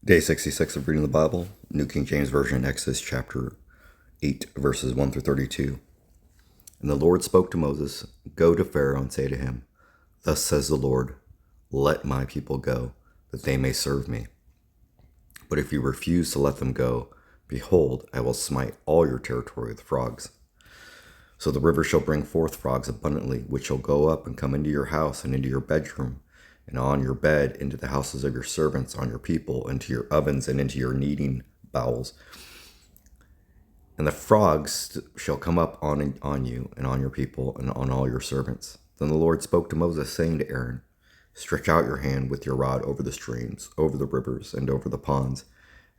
Day 66 of reading the Bible, New King James Version, Exodus chapter 8, verses 1 through 32. And the Lord spoke to Moses, "Go to Pharaoh and say to him, 'Thus says the Lord, let my people go, that they may serve me. But if you refuse to let them go, behold, I will smite all your territory with frogs. So the river shall bring forth frogs abundantly, which shall go up and come into your house and into your bedroom, and on your bed, into the houses of your servants, on your people, into your ovens, and into your kneading bowls. And the frogs shall come up on you, and on your people, and on all your servants.' Then the Lord spoke to Moses, saying to Aaron, 'Stretch out your hand with your rod over the streams, over the rivers, and over the ponds,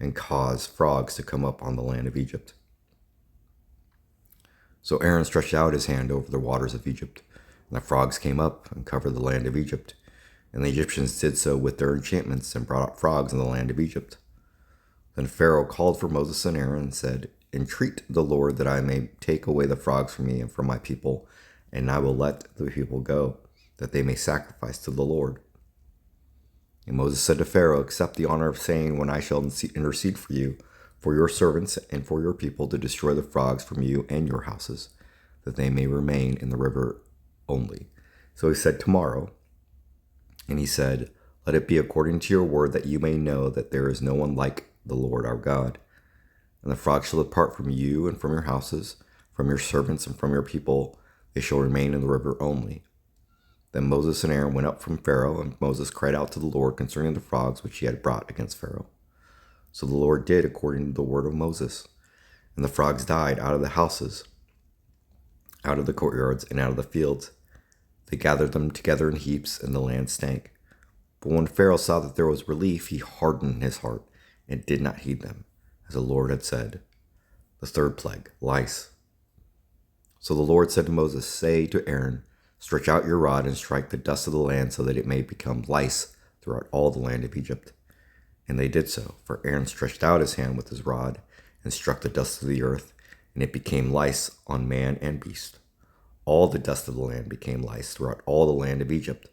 and cause frogs to come up on the land of Egypt.' So Aaron stretched out his hand over the waters of Egypt, and the frogs came up and covered the land of Egypt. And the Egyptians did so with their enchantments and brought up frogs in the land of Egypt. Then Pharaoh called for Moses and Aaron and said, 'Entreat the Lord that I may take away the frogs from me and from my people, and I will let the people go, that they may sacrifice to the Lord.' And Moses said to Pharaoh, 'Accept the honor of saying, when I shall intercede for you, for your servants, and for your people, to destroy the frogs from you and your houses, that they may remain in the river only.' So he said, 'Tomorrow.' And he said, 'Let it be according to your word, that you may know that there is no one like the Lord our God. And the frogs shall depart from you and from your houses, from your servants and from your people. They shall remain in the river only.' Then Moses and Aaron went up from Pharaoh, and Moses cried out to the Lord concerning the frogs which he had brought against Pharaoh. So the Lord did according to the word of Moses. And the frogs died out of the houses, out of the courtyards, and out of the fields. They gathered them together in heaps, and the land stank. But when Pharaoh saw that there was relief, he hardened his heart and did not heed them, as the Lord had said. The third plague, lice. So the Lord said to Moses, 'Say to Aaron, stretch out your rod and strike the dust of the land, so that it may become lice throughout all the land of Egypt.' And they did so, for Aaron stretched out his hand with his rod and struck the dust of the earth, and it became lice on man and beast. All the dust of the land became lice throughout all the land of Egypt.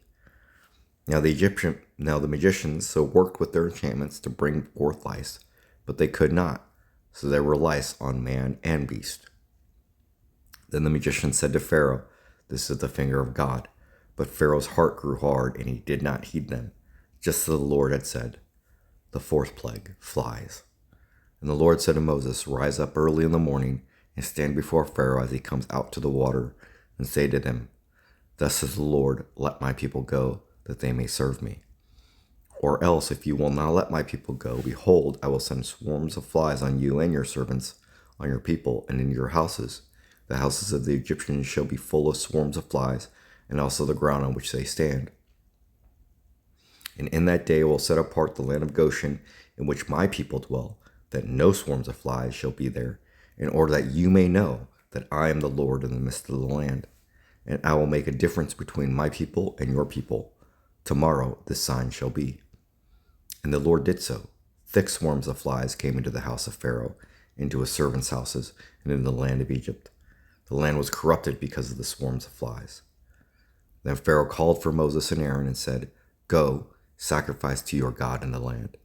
Now the magicians so worked with their enchantments to bring forth lice, but they could not. So there were lice on man and beast. Then the magicians said to Pharaoh, 'This is the finger of God.' But Pharaoh's heart grew hard, and he did not heed them, just as the Lord had said. The fourth plague, flies. And the Lord said to Moses, 'Rise up early in the morning, and stand before Pharaoh as he comes out to the water, and say to them, Thus says the Lord, let my people go, that they may serve me. Or else, if you will not let my people go, behold, I will send swarms of flies on you and your servants, on your people, and in your houses. The houses of the Egyptians shall be full of swarms of flies, and also the ground on which they stand. And in that day I will set apart the land of Goshen, in which my people dwell, that no swarms of flies shall be there, in order that you may know that I am the Lord in the midst of the land. And I will make a difference between my people and your people. Tomorrow this sign shall be.' And the Lord did so. Thick swarms of flies came into the house of Pharaoh, into his servants' houses, and into the land of Egypt. The land was corrupted because of the swarms of flies. Then Pharaoh called for Moses and Aaron and said, 'Go, sacrifice to your God in the land.'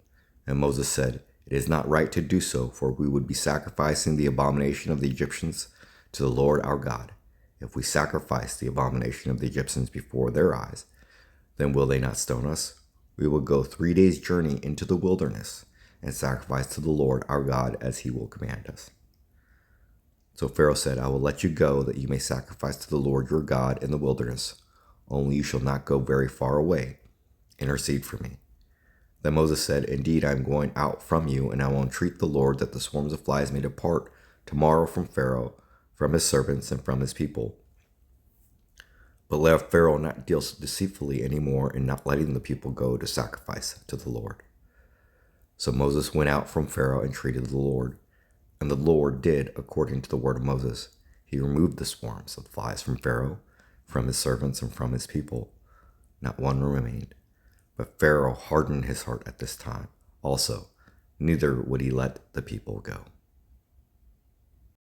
And Moses said, 'It is not right to do so, for we would be sacrificing the abomination of the Egyptians to the Lord our God. If we sacrifice the abomination of the Egyptians before their eyes, then will they not stone us? We will go 3 days' journey into the wilderness and sacrifice to the Lord our God as he will command us.' So Pharaoh said, 'I will let you go, that you may sacrifice to the Lord your God in the wilderness. Only you shall not go very far away. Intercede for me.' Then Moses said, 'Indeed, I am going out from you, and I will entreat the Lord that the swarms of flies may depart tomorrow from Pharaoh, from his servants, and from his people. But let Pharaoh not deal deceitfully any more in not letting the people go to sacrifice to the Lord.' So Moses went out from Pharaoh and entreated the Lord. And the Lord did according to the word of Moses. He removed the swarms of flies from Pharaoh, from his servants, and from his people. Not one remained. But Pharaoh hardened his heart at this time also, neither would he let the people go.